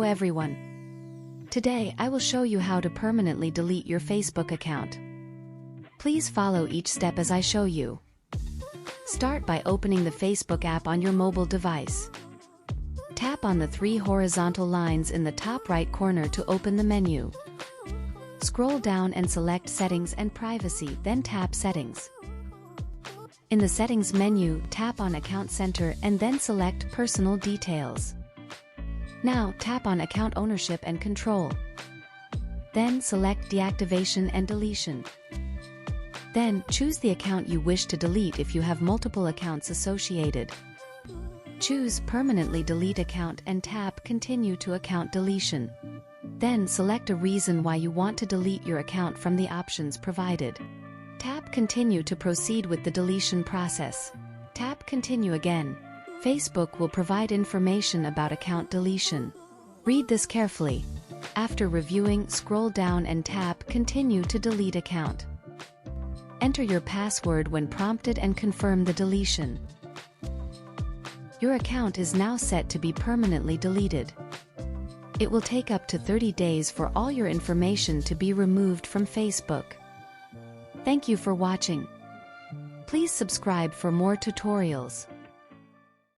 everyone. Today I will show you how to permanently delete your Facebook account. Please follow each step as I show you. Start by opening the Facebook app on your mobile device. Tap on the 3 horizontal lines in the top right corner to open the menu. Scroll down and select Settings and Privacy, then tap Settings. In the Settings menu, tap on Account Center and then select Personal Details. Now tap on Account Ownership and Control. Then select Deactivation and Deletion. Then choose the account you wish to delete if you have multiple accounts associated. Choose Permanently Delete Account and tap Continue to Account Deletion. Then select a reason why you want to delete your account from the options provided. Tap Continue to proceed with the deletion process. Tap Continue again. Facebook will provide information about account deletion. Read this carefully. After reviewing, scroll down and tap Continue to delete account. Enter your password when prompted and confirm the deletion. Your account is now set to be permanently deleted. It will take up to 30 days for all your information to be removed from Facebook. Thank you for watching. Please subscribe for more tutorials.